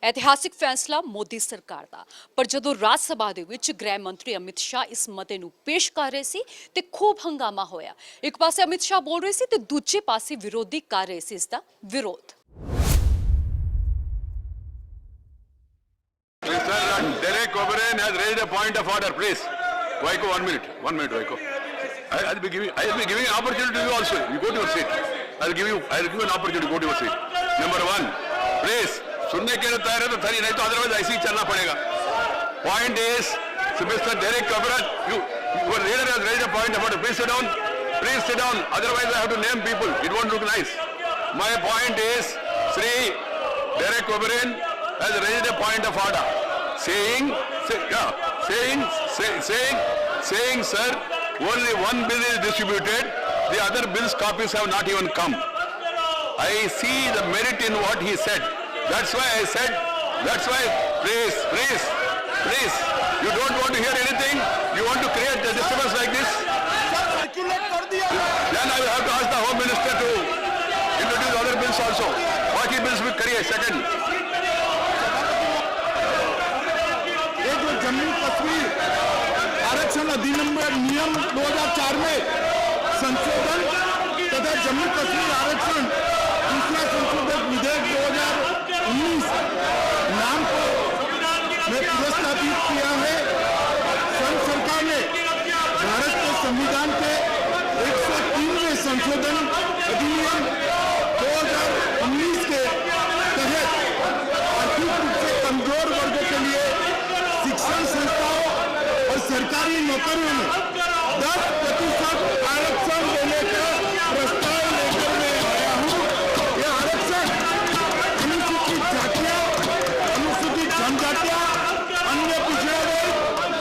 ऐतिहासिक फैसला मोदी सरकार ਦਾ ਪਰ ਜਦੋਂ ਰਾਜ ਸਭਾ ਦੇ ਵਿੱਚ ਗ੍ਰਹਿ ਮੰਤਰੀ ਅਮਿਤ ਸ਼ਾਹ ਇਸ ਮਤੇ ਨੂੰ ਪੇਸ਼ ਕਰ ਰਹੇ ਸੀ ਤੇ ਖੂਬ ਹੰਗਾਮਾ ਹੋਇਆ। ਇੱਕ ਪਾਸੇ ਅਮਿਤ ਸ਼ਾਹ ਬੋਲ ਰਹੇ ਸੀ ਤੇ ਦੂਜੇ ਪਾਸੇ ਵਿਰੋਧੀ ਕਰ ਰਹੇ ਸੀ ਇਸ ਦਾ ਵਿਰੋਧ। Derek O'Brien has raised a point of order, please. Vaiko, 1 minute, Vaiko. I'll be giving an opportunity to you also. You go to your seat. I'll give you an opportunity to go to your seat. Number 1, please. सुनने के लिए तैयार है तो सही, नहीं तो otherwise ऐसे ही चलना पड़ेगा। Point is, Mr. Derek O'Brien, your leader has raised a point of order. Please sit down. Please sit down. Otherwise, I have to name people. It won't look nice. My point is, Sri Derek O'Brien has raised a point of order, saying, sir, only one bill is distributed. The other bills copies have not even come. I see the merit in what he said. That's why I said. That's why, please. You don't want to hear anything. You want to create a disturbance like this. Then I will have to ask the Home Minister to introduce other bills also. What bills will create? Second. ये जो जम्मू कश्मीर आरक्षण अधिनियम 2004 में संशोधन तथा जम्मू कश्मीर आरक्षण दूसरा संशोधित विधेयक 2019 नाम को में पुरस्कृत किया है। संघ सरकार ने भारत के संविधान के 103वें संशोधन अधिनियम 2019 के तहत आर्थिक रूप से कमजोर वर्गों के लिए शिक्षण संस्थाओं और सरकारी नौकरियों में 10% आरक्षण देने का प्रस्ताव लेकर मैं आया हूँ। यह आरक्षण अनुसूचित जातियां, अनुसूचित जनजातियां, अन्य पिछड़े वर्ग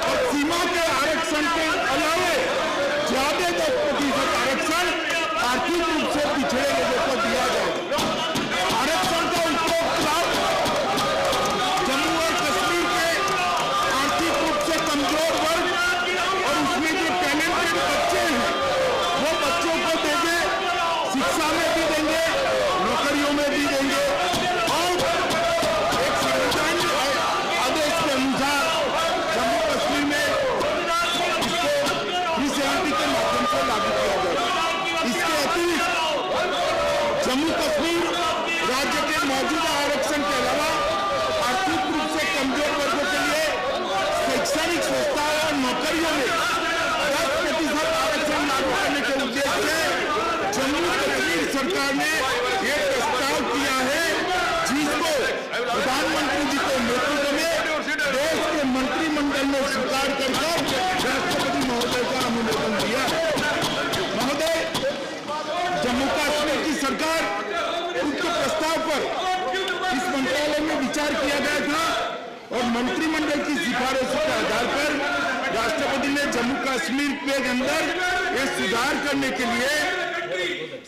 और सीमा के आरक्षण के अलावे ज्यादा 10% आरक्षण आर्थिक रूप से पिछड़े लोगों को दिया जाएगा। आरक्षण का उपयोग लाभ जम्मू और कश्मीर के आर्थिक रूप से कमजोर वर्ग और उसमें जो टैलेंटेड बच्चे हैं वो बच्चों को देंगे, शिक्षा में भी देंगे, नौकरियों में भी देंगे और एक संवैधानिक आदेश के अनुसार जम्मू कश्मीर में इसको 370 के माध्यम से लागू किया जाएगा। इसके अतिरिक्त जम्मू कश्मीर राज्य के मौजूदा आरक्षण के अलावा आर्थिक रूप से कमजोर वर्गों के लिए शैक्षणिक संस्थाओं और नौकरियों में 10% आरक्षण लागू करने के उद्देश्य से जम्मू कश्मीर सरकार ने ये प्रस्ताव किया है, जिसको प्रधानमंत्री जी के नेतृत्व में देश के मंत्रिमंडल ने स्वीकार कर राष्ट्रपति महोदय का अनुमोदन दिया। महोदय, जम्मू कश्मीर की सरकार उक्त प्रस्ताव पर इस मंत्रालय में विचार किया गया था और मंत्रिमंडल की सिफारिशों के आधार पर राष्ट्रपति ने जम्मू कश्मीर के अंदर ये सुधार करने के लिए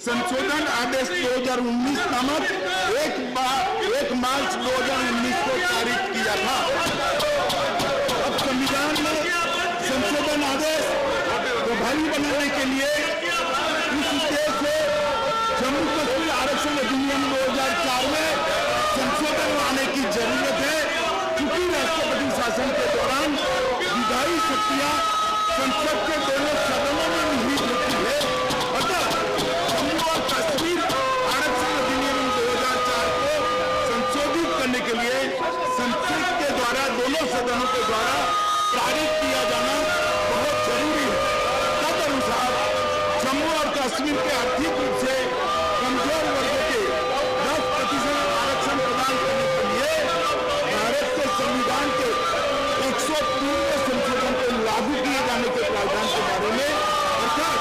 संशोधन आदेश 2019 नामक 1 मार्च 2019 को पारित किया था। अब संविधान में संशोधन आदेश प्रभावी बनाने के लिए इस उद्देश्य से जम्मू कश्मीर आरक्षण अधिनियम 2004 में संशोधन लाने की जरूरत है, क्योंकि राष्ट्रपति शासन के दौरान विधायी शक्तियां संसद के दोनों सदनों में निहित होती है। अतः जम्मू और कश्मीर आरक्षण अधिनियम 2004 को संशोधित करने के लिए संसद के द्वारा दोनों सदनों के द्वारा पारित किया जाना बहुत जरूरी है। तदनुसार जम्मू और कश्मीर के आर्थिक रूप से कमजोर वर्गों के 10% आरक्षण प्रदान करने के लिए भारत के संविधान के 103वें संशोधन को लागू किए जाने के प्रावधान के बारे में अर्थात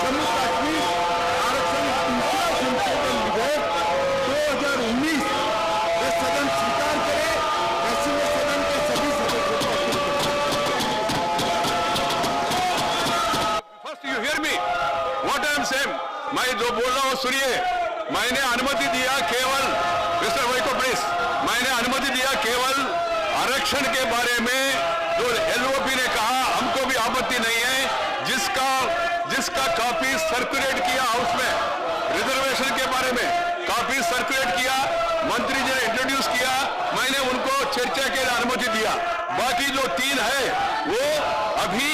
जम्मू कश्मीर आरक्षण दूसरा संशोधन विधेयक 2019 ये सदन स्वीकार करे, ऐसे में सदन के सभी सदस्यों को First you hear me. What I am saying. मैं जो बोल रहा हूँ सुनिए। मैंने अनुमति दिया केवल मिस्टर वाइको प्लीज, मैंने अनुमति दिया केवल आरक्षण के बारे में जो एलओपी ने कहा, हमको भी आपत्ति नहीं है, जिसका कॉपी सर्कुलेट किया हाउस में रिजर्वेशन के बारे में कॉपी सर्कुलेट किया, मंत्री जी ने इंट्रोड्यूस किया, मैंने उनको चर्चा के लिए अनुमति दिया। बाकी जो 3 है वो अभी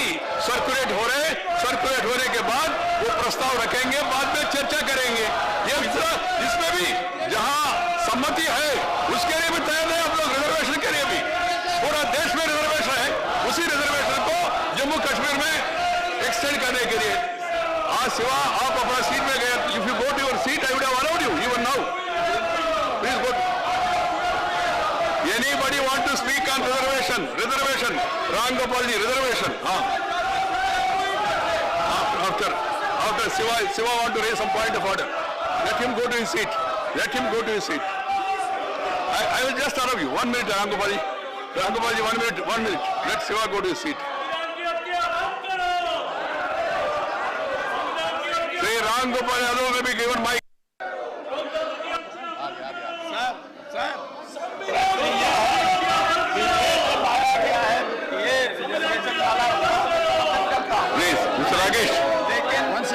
सर्कुलेट हो रहे, सर्कुलेट होने के बाद वो प्रस्ताव रखेंगे, बाद में चर्चा करेंगे। ये इसमें भी जहां सम्मति है उसके लिए भी तैयार है, आप लोग रिजर्वेशन के लिए भी, पूरा देश में रिजर्वेशन है, उसी रिजर्वेशन को जम्मू कश्मीर में एक्सटेंड करने के लिए। आज सिवा आप अपना सीट में गए, if you go to your seat I would have allowed you even now, please go. Anybody want to speak on reservation? Reservation, Ram Gopal ji, reservation. हाँ, after Siva want to raise some point of order. Let him go to his seat. Let him go to his seat. I will just allow you 1 minute, Ram Gopal ji. Ram Gopal ji, 1 minute, 1 minute. Let Siva go to his seat. Say Ram Gopal Yadav will be given mic. Please, Mr. Rakesh.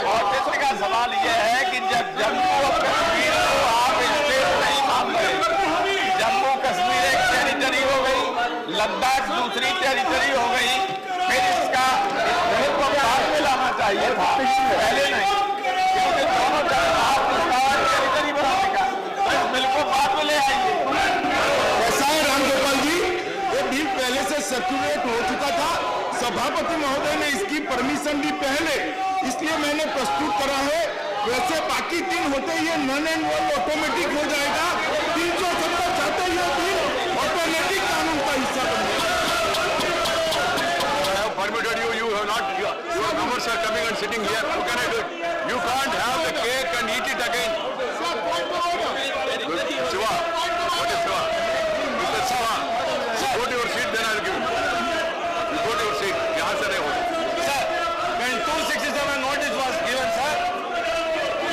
Office का सवाल यह है कि जब जम्मू और कश्मीर को आप state नहीं मानते, जम्मू कश्मीर एक टेरिटरी हो गई, लद्दाख दूसरी टेरिटरी हो गई, फिर इसका बिल को बाद में लाना चाहिए था, पहले नहीं, क्योंकि दोनों तरफ आप इसका टेरिटरी बनाने का, इस बिल को बाद में ले आइए। ऐसा है राम गोपाल जी, ये बिल पहले से सर्कुलेट हो चुका था, सभापति महोदय ने इसकी परमिशन दी पहले, इसलिए मैंने प्रस्तुत करा है। वैसे बाकी 3 होते ही नन एंड वन ऑटोमेटिक हो जाएगा। 370 चाहते ही बिल ऑटोमेटिक कानून का हिस्सा बन I have permitted you. You have not. Your members are coming and sitting here. How can I do it? You can't have the cake and eat it again. Siva, what is Siva? Mr. Siva, go to your seat. Then I will give you. You go to your seat. यहाँ से नहीं होगा. Sir, when 267 notice was given, sir,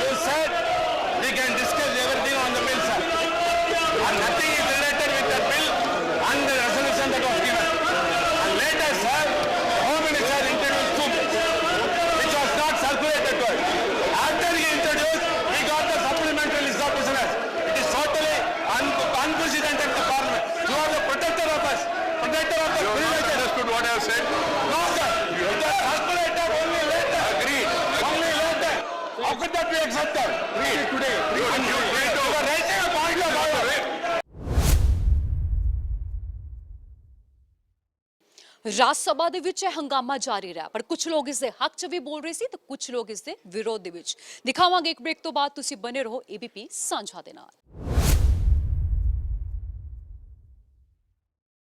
you said we can discuss everything on the bill, sir. And nothing is related with the bill and the resolution that was given. And later, sir, the Home Minister introduced 2 bills, which was not circulated to us. After he introduced, we got the supplementary list of prisoners. It is totally unprecedented in the Parliament. You are the protector of us, protector of the You have not privileges. understood what I have said. No, sir. It was circulated only later. Agreed. Only later. How could that be accepted? Read today. You need to. You are raising a point of order. ਰਾਜ ਸਭਾ ਦੇ ਵਿੱਚ ਇਹ ਹੰਗਾਮਾ ਜਾਰੀ ਰਿਹਾ, ਪਰ ਕੁਝ ਲੋਕ ਇਸ ਦੇ ਹੱਕ 'ਚ ਵੀ ਬੋਲ ਰਹੇ ਸੀ ਤੇ ਕੁਝ ਲੋਕ ਇਸ ਦੇ ਵਿਰੋਧ ਦੇ ਵਿੱਚ। ਦਿਖਾਵਾਂਗੇ ਇੱਕ ਬ੍ਰੇਕ ਤੋਂ ਬਾਅਦ, ਤੁਸੀਂ ਬਨੇ ਰਹੋ ABP ਸਾਂਝਾ ਦੇ ਨਾਲ।